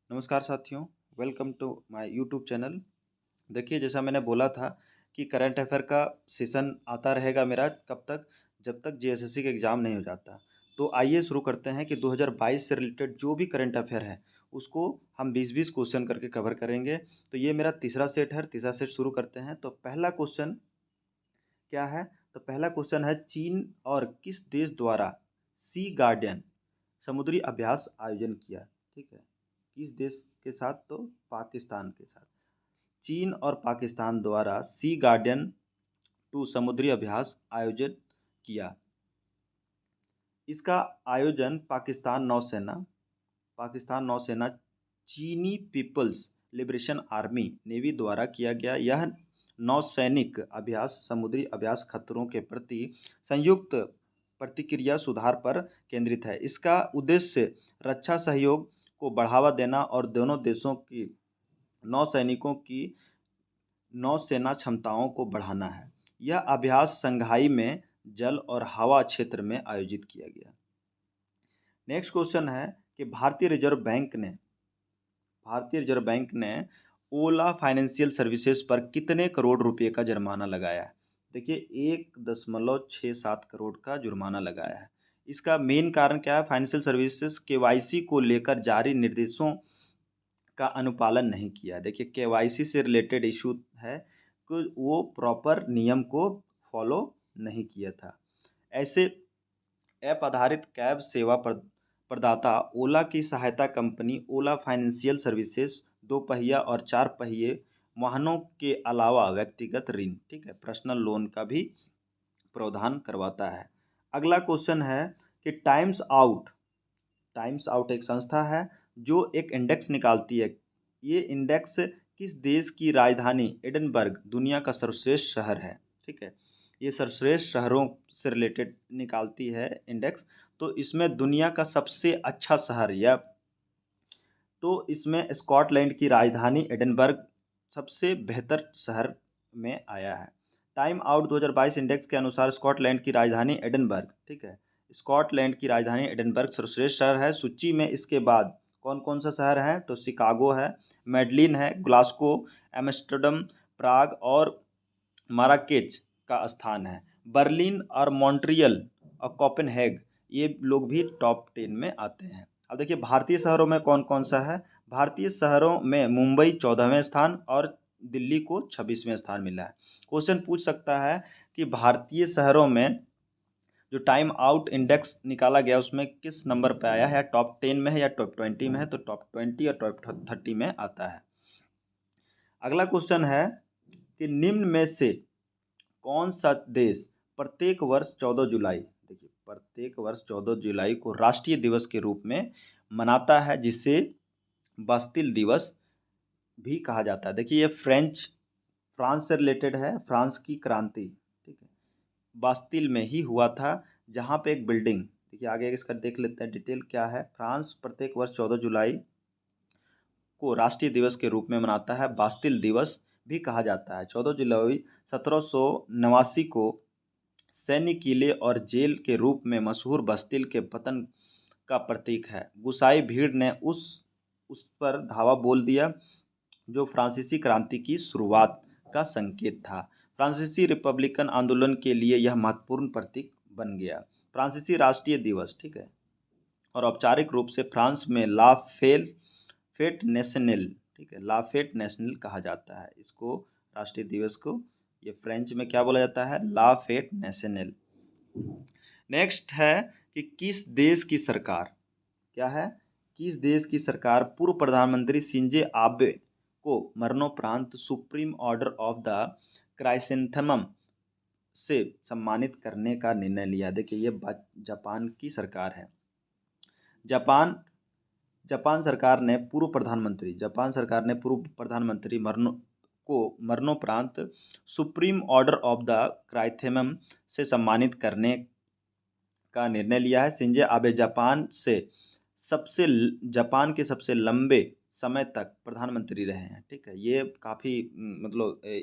नमस्कार साथियों, welcome to my YouTube channel. देखिए, जैसा मैंने बोला था कि करंट अफेयर का सेशन आता रहेगा मेरा कब तक, जब तक जीएसएससी का एग्ज़ाम नहीं हो जाता। तो आइए शुरू करते हैं कि 2022 से रिलेटेड जो भी करंट अफेयर है उसको हम 20-20 क्वेश्चन करके कवर करेंगे। तो ये मेरा तीसरा सेट है, तीसरा सेट शुरू करते हैं। तो पहला क्वेश्चन क्या है? तो पहला क्वेश्चन है, चीन और किस देश द्वारा सी गार्डियन समुद्री अभ्यास आयोजन किया? ठीक है, किस देश के साथ? तो पाकिस्तान के साथ। चीन और पाकिस्तान द्वारा सी गार्डियन 2 समुद्री अभ्यास आयोजित किया। इसका आयोजन पाकिस्तान नौसेना चीनी पीपल्स लिबरेशन आर्मी नेवी द्वारा किया गया। यह नौसैनिक अभ्यास समुद्री अभ्यास खतरों के प्रति संयुक्त प्रतिक्रिया सुधार पर केंद्रित है। इसका उद्देश्य रक्षा सहयोग को बढ़ावा देना और दोनों देशों की नौसैनिकों की नौसेना क्षमताओं को बढ़ाना है। यह अभ्यास संघाई में जल और हवा क्षेत्र में आयोजित किया गया। नेक्स्ट क्वेश्चन है कि भारतीय रिजर्व बैंक ने ओला फाइनेंशियल सर्विसेज पर कितने करोड़ रुपए का जुर्माना लगाया है? देखिए, 1.67 करोड़ का जुर्माना लगाया है। इसका मेन कारण क्या है? फाइनेंशियल सर्विसेज केवाईसी को लेकर जारी निर्देशों का अनुपालन नहीं किया। देखिए, केवाईसी से रिलेटेड इशू है कि वो प्रॉपर नियम को फॉलो नहीं किया था। ऐसे ऐप आधारित कैब सेवा प्रदाता ओला की सहायता कंपनी ओला फाइनेंशियल सर्विसेज 2 पहिया और 4 पहिए वाहनों के अलावा व्यक्तिगत ऋण, ठीक है, पर्सनल लोन का भी प्रावधान करवाता है। अगला क्वेश्चन है कि टाइम्स आउट एक संस्था है जो एक इंडेक्स निकालती है। ये इंडेक्स किस देश की राजधानी एडिनबर्ग दुनिया का सर्वश्रेष्ठ शहर है? ठीक है, ये सर्वश्रेष्ठ शहरों से रिलेटेड निकालती है इंडेक्स। तो इसमें दुनिया का सबसे अच्छा शहर या तो इसमें स्कॉटलैंड की राजधानी एडिनबर्ग सबसे बेहतर शहर में आया है। टाइम आउट 2022 इंडेक्स के अनुसार स्कॉटलैंड की राजधानी एडिनबर्ग, ठीक है, स्कॉटलैंड की राजधानी एडिनबर्ग सर्वश्रेष्ठ शहर है। सूची में इसके बाद कौन कौन सा शहर है? तो शिकागो है, मेडलिन है, ग्लासगो, एम्स्टर्डम, प्राग और माराकेच का स्थान है। बर्लिन और मॉन्ट्रियल और कोपेनहेग ये लोग भी टॉप 10 में आते हैं। अब देखिए, भारतीय शहरों में कौन कौन सा है? भारतीय शहरों में मुंबई 14वें स्थान और दिल्ली को 26वें स्थान मिला है। क्वेश्चन पूछ सकता है कि भारतीय शहरों में जो टाइम आउट इंडेक्स निकाला गया उसमें किस नंबर पे आया है? टॉप 10 में है या टॉप 20 में है? तो टॉप 20 और टॉप 30 में आता है। अगला क्वेश्चन है कि निम्न में से कौन सा देश प्रत्येक वर्ष 14 जुलाई, देखिए, प्रत्येक वर्ष 14 जुलाई को राष्ट्रीय दिवस के रूप में मनाता है, जिसे बास्तिल दिवस भी कहा जाता है? देखिए, ये फ्रांस से रिलेटेड है। फ्रांस की क्रांति, ठीक है, बास्तिल में ही हुआ था, जहाँ पे एक बिल्डिंग, देखिए आगे इसका देख लेते हैं डिटेल क्या है। फ्रांस प्रत्येक वर्ष 14 जुलाई को राष्ट्रीय दिवस के रूप में मनाता है, बास्तिल दिवस भी कहा जाता है। 14 जुलाई 1789 को सैन्य किले और जेल के रूप में मशहूर बास्तिल के पतन का प्रतीक है। गुसाई भीड़ ने उस पर धावा बोल दिया, जो फ्रांसीसी क्रांति की शुरुआत का संकेत था। फ्रांसीसी रिपब्लिकन आंदोलन के लिए यह महत्वपूर्ण प्रतीक बन गया। फ्रांसीसी राष्ट्रीय दिवस, ठीक है, और औपचारिक रूप से फ्रांस में ला फेट नेशनल, ठीक है, ला फेट नेशनल कहा जाता है इसको, राष्ट्रीय दिवस को। ये फ्रेंच में क्या बोला जाता है? ला फेट नेशनल। नेक्स्ट है कि किस देश की सरकार, क्या है, किस देश की सरकार पूर्व प्रधानमंत्री शिंजो आबे को मरणोपरांत supreme order of the chrysanthemum से सम्मानित करने का निर्णय लिया? देखिए, ये जापान की सरकार है। जापान सरकार ने पूर्व प्रधानमंत्री मरणोपरांत supreme order of the chrysanthemum से सम्मानित करने का निर्णय लिया है। शिंजो आबे जापान के सबसे लंबे समय तक प्रधानमंत्री रहे हैं, ठीक है, ये काफ़ी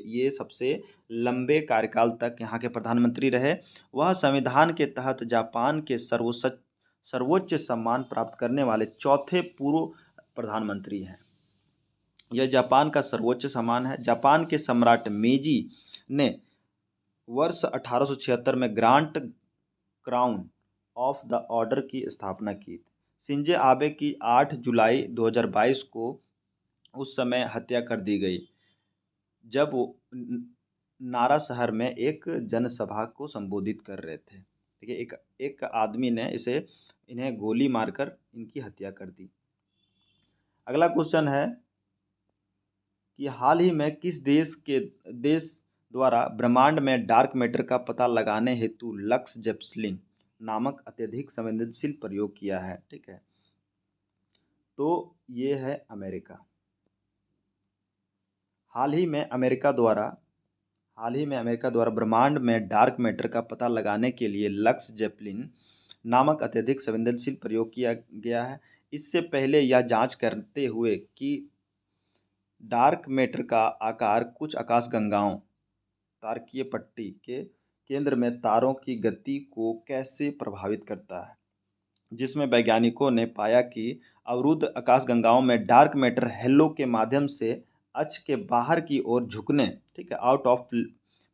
ये सबसे लंबे कार्यकाल तक यहाँ के प्रधानमंत्री रहे। वह संविधान के तहत जापान के सर्वोच्च सम्मान प्राप्त करने वाले चौथे पूर्व प्रधानमंत्री हैं। यह जापान का सर्वोच्च सम्मान है। जापान के सम्राट मेजी ने वर्ष 1876 में grand crown of the order की स्थापना की थी। शिंजो आबे की 8 जुलाई 2022 को उस समय हत्या कर दी गई जब वो नारा शहर में एक जनसभा को संबोधित कर रहे थे। ठीक है, एक आदमी ने इन्हें गोली मारकर इनकी हत्या कर दी। अगला क्वेश्चन है कि हाल ही में किस देश द्वारा ब्रह्मांड में डार्क मैटर का पता लगाने हेतु लक्स जेप्सलिन नामक अत्यधिक संवेदनशील प्रयोग किया है। ठीक है, तो ये है अमेरिका। हाल ही में अमेरिका द्वारा ब्रह्मांड में डार्क मैटर का पता लगाने के लिए लक्स जेप्लिन नामक अत्यधिक संवेदनशील प्रयोग किया गया है। इससे पहले यह जांच करते हुए कि डार्क मैटर का आकार कुछ आकाशगंगाओं तारकीय पट्टी के केंद्र में तारों की गति को कैसे प्रभावित करता है, जिसमें वैज्ञानिकों ने पाया कि अवरुद्ध आकाशगंगाओं में डार्क मैटर हेलो के माध्यम से अक्ष के बाहर की ओर झुकने, ठीक है, आउट ऑफ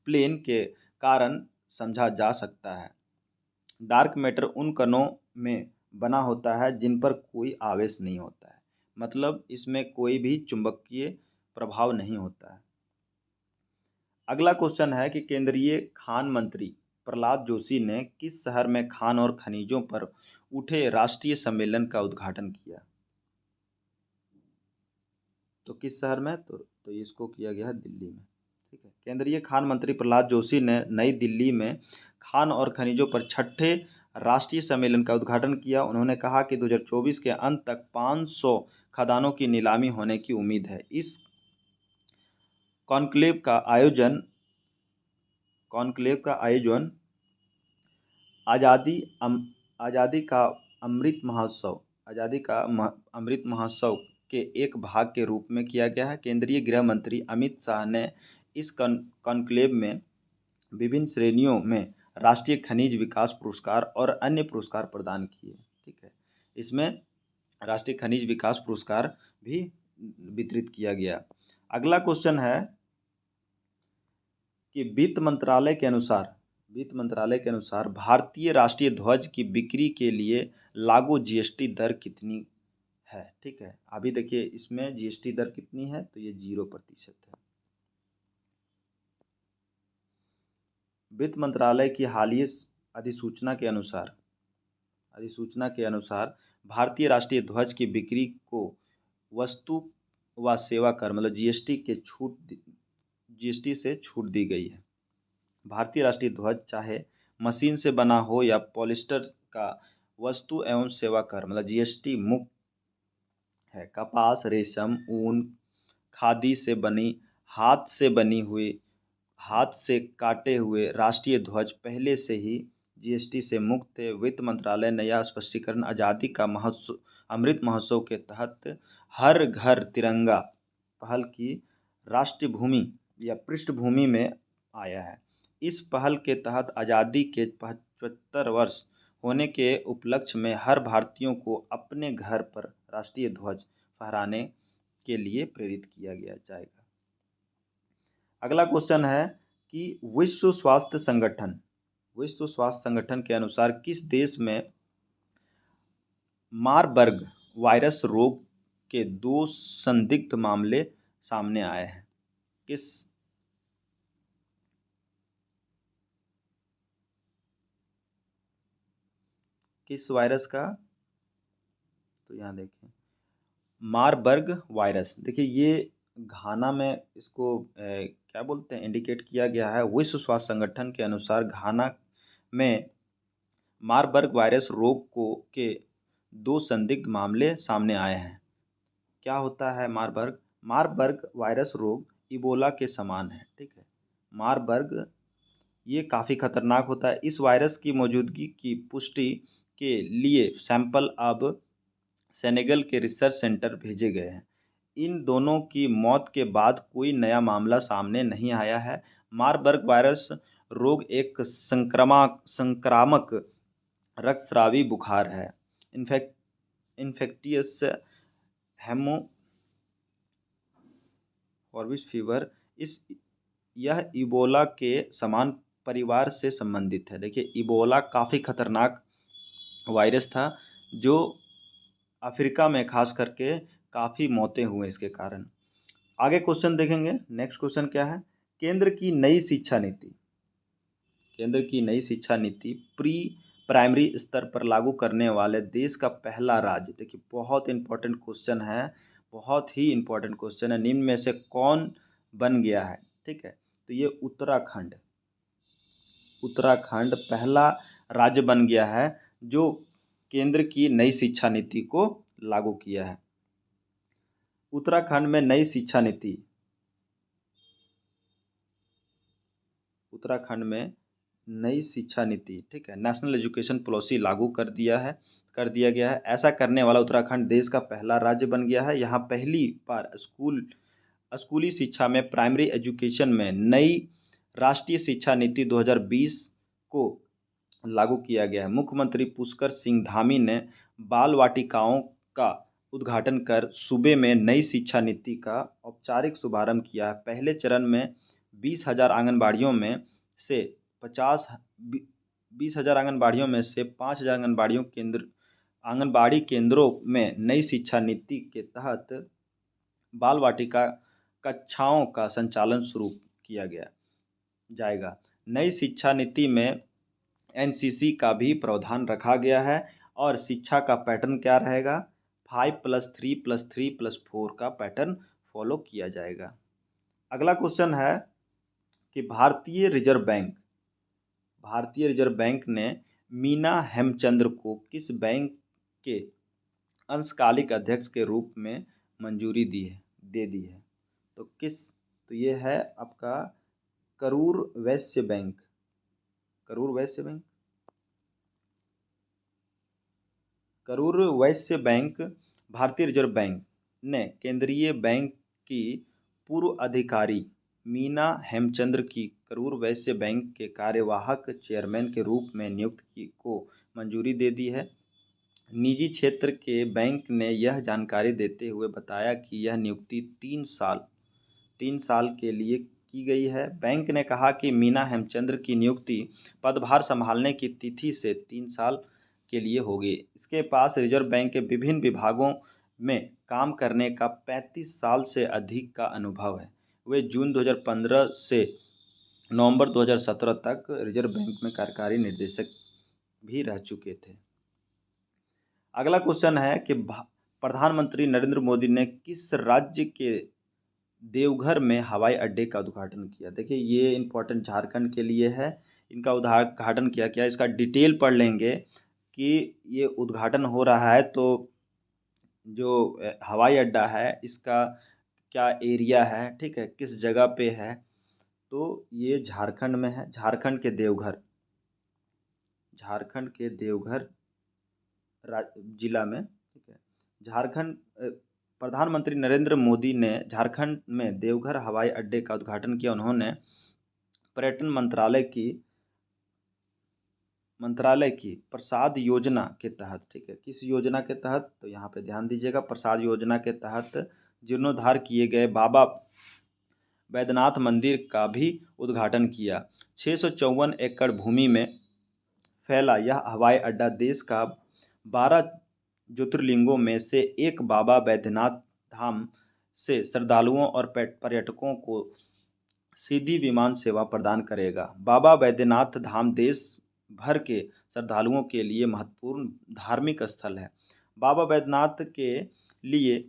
प्लेन के कारण समझा जा सकता है। डार्क मैटर उन कणों में बना होता है जिन पर कोई आवेश नहीं होता है, मतलब इसमें कोई भी चुंबकीय प्रभाव नहीं होता है। अगला क्वेश्चन है कि केंद्रीय खान मंत्री प्रहलाद जोशी ने किस शहर में खान और खनिजों पर उठे राष्ट्रीय सम्मेलन का उद्घाटन किया? तो किस शहर में? तो इसको किया गया है दिल्ली में। ठीक है, केंद्रीय खान मंत्री प्रहलाद जोशी ने नई दिल्ली में खान और खनिजों पर छठे राष्ट्रीय सम्मेलन का उद्घाटन किया। उन्होंने कहा कि 2024 के अंत तक 500 खदानों की नीलामी होने की उम्मीद है। इस कॉन्क्लेव का आयोजन आज़ादी का अमृत महोत्सव के एक भाग के रूप में किया गया है। केंद्रीय गृह मंत्री अमित शाह ने इस कॉन्क्लेव में विभिन्न श्रेणियों में राष्ट्रीय खनिज विकास पुरस्कार और अन्य पुरस्कार प्रदान किए। ठीक है, इसमें राष्ट्रीय खनिज विकास पुरस्कार भी वितरित किया गया। अगला क्वेश्चन है कि वित्त मंत्रालय के अनुसार भारतीय राष्ट्रीय ध्वज की बिक्री के लिए लागू जीएसटी दर कितनी है? ठीक है, अभी देखिए इसमें जीएसटी दर कितनी है, तो ये 0% है। वित्त मंत्रालय की हालिया अधिसूचना के अनुसार भारतीय राष्ट्रीय ध्वज की बिक्री को वस्तु व सेवा कर मतलब जीएसटी से छूट दी गई है। भारतीय राष्ट्रीय ध्वज चाहे मशीन से बना हो या पॉलिस्टर का वस्तु एवं सेवा कर मतलब जीएसटी मुक्त है। कपास, रेशम, ऊन, खादी से बनी, हाथ से काटे हुए राष्ट्रीय ध्वज पहले से ही जीएसटी से मुक्त थे। वित्त मंत्रालय ने यह स्पष्टीकरण आज़ादी का अमृत महोत्सव के तहत हर घर तिरंगा पहल की राष्ट्रीय भूमि या पृष्ठभूमि में आया है। इस पहल के तहत आज़ादी के 75 वर्ष होने के उपलक्ष्य में हर भारतीयों को अपने घर पर राष्ट्रीय ध्वज फहराने के लिए प्रेरित किया गया जाएगा। अगला क्वेश्चन है कि विश्व स्वास्थ्य संगठन के अनुसार किस देश में मारबर्ग वायरस रोग के 2 संदिग्ध मामले सामने आए हैं? किस वायरस का? तो यहाँ देखिए मारबर्ग वायरस, देखिए ये घाना में इसको क्या बोलते हैं इंडिकेट किया गया है। विश्व स्वास्थ्य संगठन के अनुसार घाना में मारबर्ग वायरस रोग के 2 संदिग्ध मामले सामने आए हैं। क्या होता है मारबर्ग वायरस रोग इबोला के समान है। ठीक है, मारबर्ग ये काफ़ी खतरनाक होता है। इस वायरस की मौजूदगी की पुष्टि के लिए सैंपल अब सेनेगल के रिसर्च सेंटर भेजे गए हैं। इन दोनों की मौत के बाद कोई नया मामला सामने नहीं आया है। मारबर्ग वायरस रोग एक संक्रामक रक्तस्रावी बुखार है, इन्फेक्टियस हेमोफोरबिस फीवर यह इबोला के समान परिवार से संबंधित है। देखिए, इबोला काफ़ी खतरनाक वायरस था जो अफ्रीका में खास करके काफ़ी मौतें हुए इसके कारण। आगे क्वेश्चन देखेंगे। नेक्स्ट क्वेश्चन क्या है? केंद्र की नई शिक्षा नीति। केंद्र की नई शिक्षा नीति प्री प्राइमरी स्तर पर लागू करने वाले देश का पहला राज्य। देखिए, बहुत इंपॉर्टेंट क्वेश्चन है, बहुत ही इंपॉर्टेंट क्वेश्चन है। निम्न में से कौन बन गया है? ठीक है, तो ये उत्तराखंड पहला राज्य बन गया है जो केंद्र की नई शिक्षा नीति को लागू किया है। उत्तराखंड में नई शिक्षा नीति, उत्तराखंड में नई शिक्षा नीति, ठीक है, नेशनल एजुकेशन पॉलिसी लागू कर दिया गया है। ऐसा करने वाला उत्तराखंड देश का पहला राज्य बन गया है। यहाँ पहली बार स्कूली शिक्षा में, प्राइमरी एजुकेशन में नई राष्ट्रीय शिक्षा नीति 2020 को लागू किया गया है। मुख्यमंत्री पुष्कर सिंह धामी ने बाल वाटिकाओं का उद्घाटन कर सूबे में नई शिक्षा नीति का औपचारिक शुभारंभ किया है। पहले चरण में 20,000 आंगनबाड़ियों में से 20,000 आंगनबाड़ियों में से 5,000 आंगनबाड़ी केंद्रों में नई शिक्षा नीति के तहत बाल वाटिका कक्षाओं का संचालन शुरू किया जाएगा। नई शिक्षा नीति में एनसीसी का भी प्रावधान रखा गया है और शिक्षा का पैटर्न क्या रहेगा? 5+3+3+4 का पैटर्न फॉलो किया जाएगा। अगला क्वेश्चन है कि भारतीय रिजर्व बैंक ने मीना हेमचंद्र को किस बैंक के अंशकालिक अध्यक्ष के रूप में मंजूरी दे दी है? तो ये है आपका करूर वैश्य बैंक। करूर वैश्य बैंक भारतीय रिजर्व बैंक ने केंद्रीय बैंक की पूर्व अधिकारी मीना हेमचंद्र की करूर वैश्य बैंक के कार्यवाहक चेयरमैन के रूप में नियुक्ति को मंजूरी दे दी है। निजी क्षेत्र के बैंक ने यह जानकारी देते हुए बताया कि यह नियुक्ति 3 साल के लिए की गई है। बैंक ने कहा कि मीना हेमचंद्र की नियुक्ति पदभार संभालने की तिथि से 3 साल के लिए होगी। इसके पास रिजर्व बैंक के विभिन्न विभागों में काम करने का 35 साल से अधिक का अनुभव है। वे जून 2015 से नवंबर 2017 तक रिजर्व बैंक में कार्यकारी निदेशक भी रह चुके थे। अगला क्वेश्चन है कि प्रधानमंत्री नरेंद्र मोदी ने किस राज्य के देवघर में हवाई अड्डे का उद्घाटन किया? देखिए, ये इम्पोर्टेंट झारखंड के लिए है। इनका उद्घाटन क्या इसका डिटेल पढ़ लेंगे कि ये उद्घाटन हो रहा है तो जो हवाई अड्डा है इसका क्या एरिया है, ठीक है, किस जगह पे है? तो ये झारखंड में है, झारखंड के देवघर जिला में, ठीक है। प्रधानमंत्री नरेंद्र मोदी ने झारखंड में देवघर हवाई अड्डे का उद्घाटन किया। उन्होंने पर्यटन मंत्रालय की प्रसाद योजना के तहत, ठीक है, किस योजना के तहत? तो यहाँ पे ध्यान दीजिएगा, प्रसाद योजना के तहत जीर्णोद्धार किए गए बाबा बैद्यनाथ मंदिर का भी उद्घाटन किया। 654 एकड़ भूमि में फैला यह हवाई अड्डा देश का 12 ज्योतिर्लिंगों में से एक बाबा बैद्यनाथ धाम से श्रद्धालुओं और पर्यटकों को सीधी विमान सेवा प्रदान करेगा। बाबा बैद्यनाथ धाम देश भर के श्रद्धालुओं के लिए महत्वपूर्ण धार्मिक स्थल है। बाबा बैद्यनाथ के लिए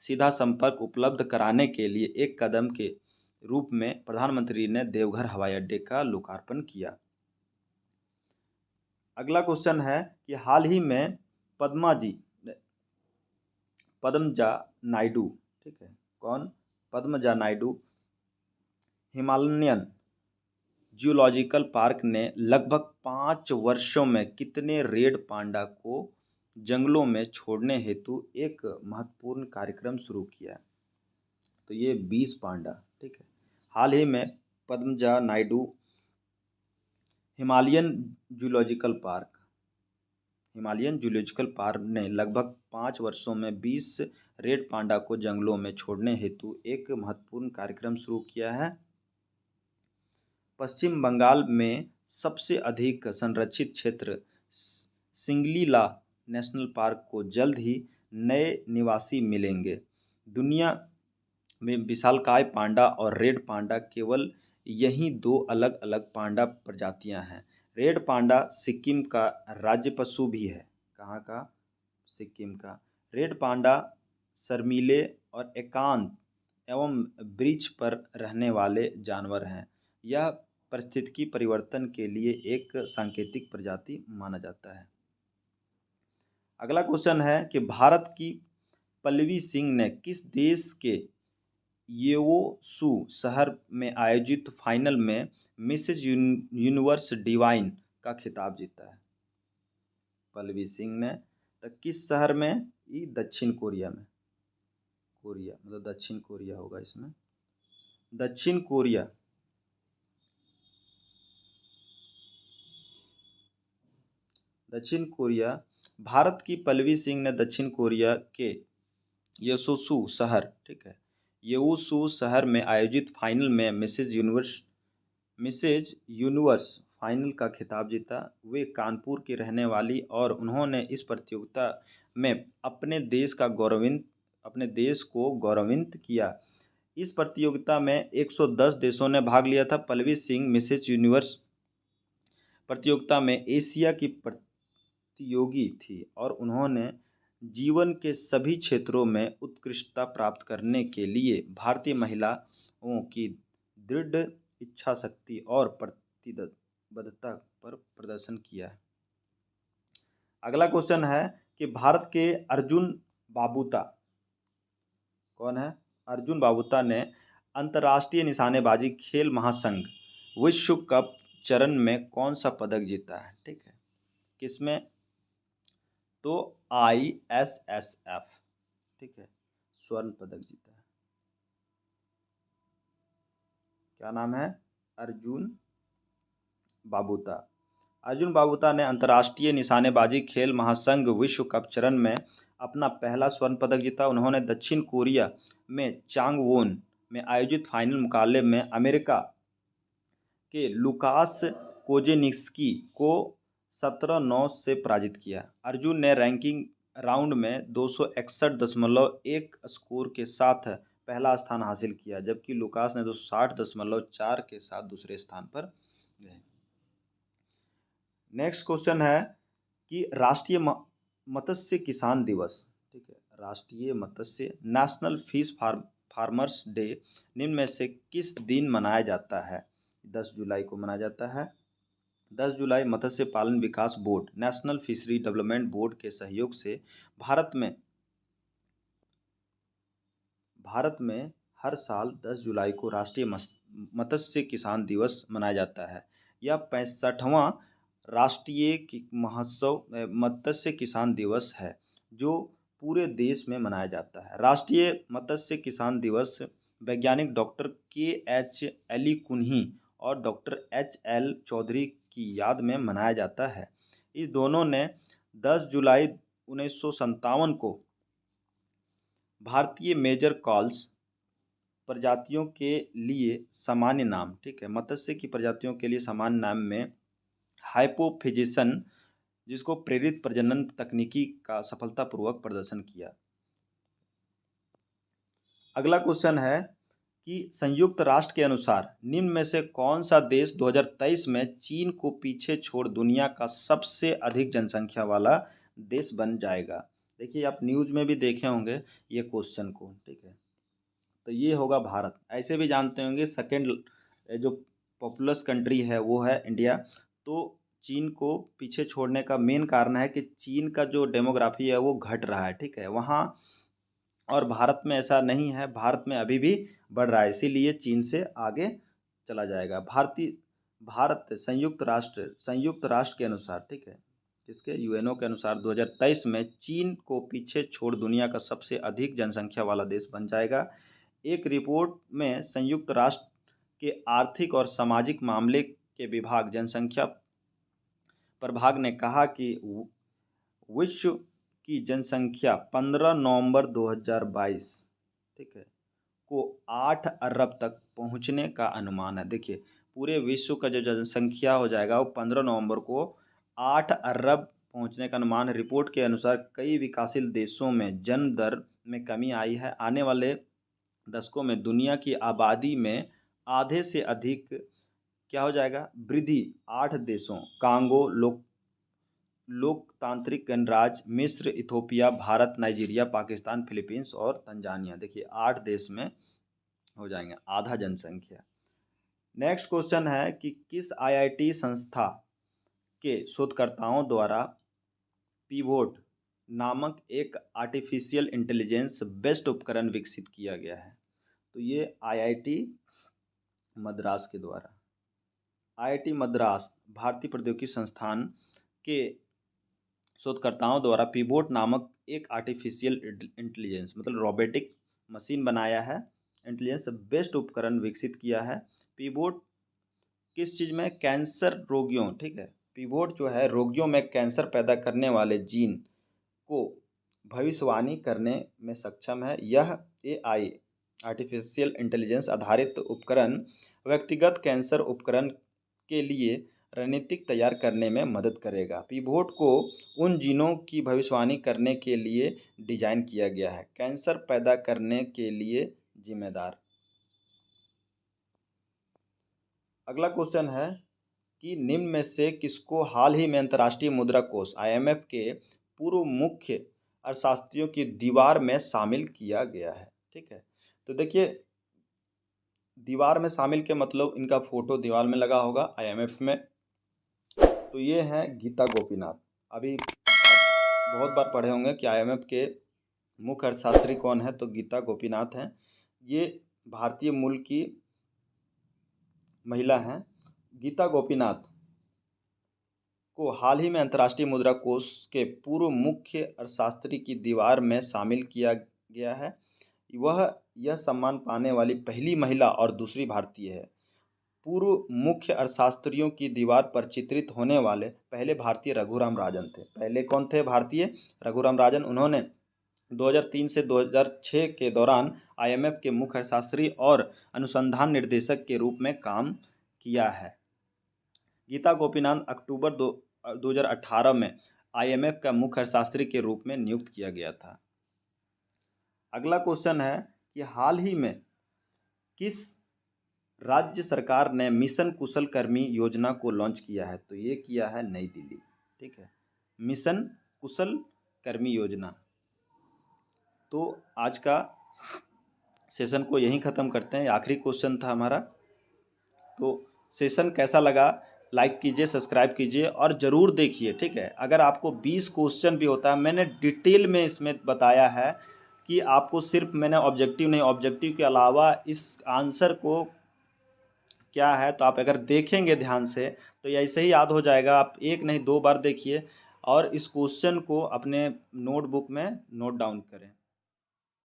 सीधा संपर्क उपलब्ध कराने के लिए एक कदम के रूप में प्रधानमंत्री ने देवघर हवाई अड्डे का लोकार्पण किया। अगला क्वेश्चन है कि हाल ही में पद्मजा नायडू, ठीक है, कौन? Padmaja Naidu Himalayan zoological park ने लगभग 5 वर्षों में कितने रेड पांडा को जंगलों में छोड़ने हेतु एक महत्वपूर्ण कार्यक्रम शुरू किया? तो ये 20 पांडा, ठीक है। हाल ही में Padmaja Naidu Himalayan zoological park Himalayan zoological park ने लगभग 5 वर्षों में 20 रेड पांडा को जंगलों में छोड़ने हेतु एक महत्वपूर्ण कार्यक्रम शुरू किया है। पश्चिम बंगाल में सबसे अधिक संरक्षित क्षेत्र सिंगलीला नेशनल पार्क को जल्द ही नए निवासी मिलेंगे। दुनिया में विशालकाय पांडा और रेड पांडा केवल यही दो अलग अलग पांडा प्रजातियां हैं। रेड पांडा सिक्किम का राज्य पशु भी है। कहाँ का? सिक्किम का। रेड पांडा शर्मीले और एकांत एवं वृक्ष पर रहने वाले जानवर हैं। यह परिस्थितिकी परिवर्तन के लिए एक सांकेतिक प्रजाति माना जाता है। अगला क्वेश्चन है कि भारत की पल्लवी सिंह ने किस देश के येओसू शहर में आयोजित फाइनल में मिसेज यूनिवर्स डिवाइन का खिताब जीता है? पल्लवी सिंह ने तो किस शहर में? ये दक्षिण कोरिया में। कोरिया मतलब दक्षिण कोरिया होगा इसमें। दक्षिण कोरिया। दक्षिण कोरिया। भारत की पल्लवी सिंह ने दक्षिण कोरिया के येओसू शहर, ठीक है, येओसू शहर में आयोजित फाइनल में मिसेज यूनिवर्स फाइनल का खिताब जीता। वे कानपुर की रहने वाली और उन्होंने इस प्रतियोगिता में अपने देश को गौरवान्वित किया। इस प्रतियोगिता में 110 देशों ने भाग लिया था। पल्लवी सिंह मिसेज यूनिवर्स प्रतियोगिता में एशिया की प्रतियोगी थी और उन्होंने जीवन के सभी क्षेत्रों में उत्कृष्टता प्राप्त करने के लिए भारतीय महिलाओं की दृढ़ इच्छा शक्ति और प्रतिबद्धता पर प्रदर्शन किया है। अगला क्वेश्चन है कि भारत के अर्जुन बाबूता कौन है? अर्जुन बाबूता ने अंतर्राष्ट्रीय निशानेबाजी खेल महासंघ विश्व कप चरण में कौन सा पदक जीता है? ठीक है, किसमें? तो ISSF, ठीक है, स्वर्ण पदक जीता है। क्या नाम है? अर्जुन बाबूता। अर्जुन बाबूता ने अंतर्राष्ट्रीय निशानेबाजी खेल महासंघ विश्व कप चरण में अपना पहला स्वर्ण पदक जीता। उन्होंने दक्षिण कोरिया में चांगवोन में आयोजित फाइनल मुकाबले में अमेरिका के लुकास कोजेनिस्की को 17-9 से पराजित किया। अर्जुन ने रैंकिंग राउंड में 261.1 स्कोर के साथ पहला स्थान हासिल किया, जबकि लुकास ने 260.4 के साथ दूसरे स्थान पर गए। नेक्स्ट क्वेश्चन है कि राष्ट्रीय मत्स्य किसान दिवस, ठीक है, राष्ट्रीय मत्स्य नेशनल फिश फार्मर्स डे निम्न में से किस दिन मनाया जाता है? 10 जुलाई को मनाया जाता है। 10 जुलाई मत्स्य पालन विकास board national fishery development board के सहयोग से भारत में हर साल 10 जुलाई को राष्ट्रीय मत्स्य किसान दिवस मनाया जाता है। यह 65वां राष्ट्रीय मत्स्य किसान दिवस है जो पूरे देश में मनाया जाता है। राष्ट्रीय मत्स्य किसान दिवस वैज्ञानिक डॉक्टर KH एलीकुन्ही और डॉक्टर HL चौधरी की याद में मनाया जाता है। इस दोनों ने 10 जुलाई 1957 को भारतीय मेजर कॉल्स प्रजातियों के लिए सामान्य नाम, ठीक है, मत्स्य की प्रजातियों के लिए सामान्य नाम में हाइपोफिजिसन, जिसको प्रेरित प्रजनन तकनीकी का सफलतापूर्वक प्रदर्शन किया। अगला क्वेश्चन है कि संयुक्त राष्ट्र के अनुसार निम्न में से कौन सा देश 2023 में चीन को पीछे छोड़ दुनिया का सबसे अधिक जनसंख्या वाला देश बन जाएगा? देखिए, आप न्यूज़ में भी देखे होंगे ये क्वेश्चन को, ठीक है, तो ये होगा भारत। ऐसे भी जानते होंगे सेकंड जो पॉपुलस कंट्री है वो है इंडिया। तो चीन को पीछे छोड़ने का मेन कारण है कि चीन का जो डेमोग्राफी है वो घट रहा है, ठीक है, वहाँ, और भारत में ऐसा नहीं है, भारत में अभी भी बढ़ रहा है, इसीलिए चीन से आगे चला जाएगा। भारत संयुक्त राष्ट्र के अनुसार, ठीक है, किसके? UNO के अनुसार 2023 में चीन को पीछे छोड़ दुनिया का सबसे अधिक जनसंख्या वाला देश बन जाएगा। एक रिपोर्ट में संयुक्त राष्ट्र के आर्थिक और सामाजिक मामले के विभाग जनसंख्या प्रभाग ने कहा कि विश्व की जनसंख्या 15 नवंबर 2022, ठीक है, को 8 अरब तक पहुंचने का अनुमान है। देखिए पूरे विश्व का जो जनसंख्या हो जाएगा वो 15 नवंबर को 8 अरब पहुंचने का अनुमान है। रिपोर्ट के अनुसार कई विकासशील देशों में जन्म दर में कमी आई है। आने वाले दशकों में दुनिया की आबादी में आधे से अधिक क्या हो जाएगा, वृद्धि 8 देशों कांगो, लोकतांत्रिक गणराज्य मिस्र, Ethiopia, Bharat, Nigeria, Pakistan, Philippines और तंजानिया, देखिए 8 देश में हो जाएंगे आधा जनसंख्या। नेक्स्ट क्वेश्चन है कि किस आईआईटी संस्था के शोधकर्ताओं द्वारा पीवोट नामक एक आर्टिफिशियल इंटेलिजेंस बेस्ड उपकरण विकसित किया गया है। तो ये आईआईटी मद्रास के द्वारा, आईआईटी मद्रास भारतीय प्रौद्योगिकी संस्थान के शोधकर्ताओं द्वारा पीवोट नामक एक आर्टिफिशियल इंटेलिजेंस मतलब रोबोटिक मशीन बनाया है, इंटेलिजेंस बेस्ड उपकरण विकसित किया है। पीवोट किस चीज़ में, कैंसर रोगियों, ठीक है, पीवोट जो है रोगियों में कैंसर पैदा करने वाले जीन को भविष्यवाणी करने में सक्षम है। यह एआई आर्टिफिशियल इंटेलिजेंस आधारित उपकरण व्यक्तिगत कैंसर उपकरण के लिए रणनीतिक तैयार करने में मदद करेगा। पीवोट को उन जीनों की भविष्यवाणी करने के लिए डिजाइन किया गया है कैंसर पैदा करने के लिए जिम्मेदार। अगला क्वेश्चन है कि निम्न में से किसको हाल ही में अंतर्राष्ट्रीय मुद्रा कोष आईएमएफ के पूर्व मुख्य अर्थशास्त्रियों की दीवार में शामिल किया गया है। ठीक है, तो देखिए दीवार में शामिल के मतलब इनका फोटो दीवार में लगा होगा आईएमएफ में। तो ये हैं गीता गोपीनाथ। अभी आप बहुत बार पढ़े होंगे कि आईएमएफ के मुख्य अर्थशास्त्री कौन है, तो गीता गोपीनाथ हैं। ये भारतीय मूल की महिला हैं। गीता गोपीनाथ को हाल ही में अंतर्राष्ट्रीय मुद्रा कोष के पूर्व मुख्य अर्थशास्त्री की दीवार में शामिल किया गया है। वह यह सम्मान पाने वाली पहली महिला और दूसरी भारतीय है। पूर्व मुख्य अर्थशास्त्रियों की दीवार पर चित्रित होने वाले पहले भारतीय रघुराम राजन थे। पहले कौन थे भारतीय? रघुराम राजन। उन्होंने 2003 से 2006 के दौरान आईएमएफ के मुख्य अर्थशास्त्री और अनुसंधान निर्देशक के रूप में काम किया है। गीता गोपीनाथ अक्टूबर 2018 में आईएमएफ का मुख्य अर्थशास्त्री के रूप में नियुक्त किया गया था। अगला क्वेश्चन है कि हाल ही में किस राज्य सरकार ने मिशन कुशल कर्मी योजना को लॉन्च किया है? तो ये किया है नई दिल्ली। ठीक है, मिशन कुशल कर्मी योजना। तो आज का सेशन को यहीं ख़त्म करते हैं, आखिरी क्वेश्चन था हमारा। तो सेशन कैसा लगा लाइक कीजिए, सब्सक्राइब कीजिए और ज़रूर देखिए। ठीक है, अगर आपको 20 क्वेश्चन भी होता है, मैंने डिटेल में इसमें बताया है कि आपको सिर्फ मैंने ऑब्जेक्टिव नहीं, ऑब्जेक्टिव के अलावा इस आंसर को क्या है, तो आप अगर देखेंगे ध्यान से तो ये ऐसे ही याद हो जाएगा। आप एक नहीं 2 बार देखिए और इस क्वेश्चन को अपने नोटबुक में नोट डाउन करें।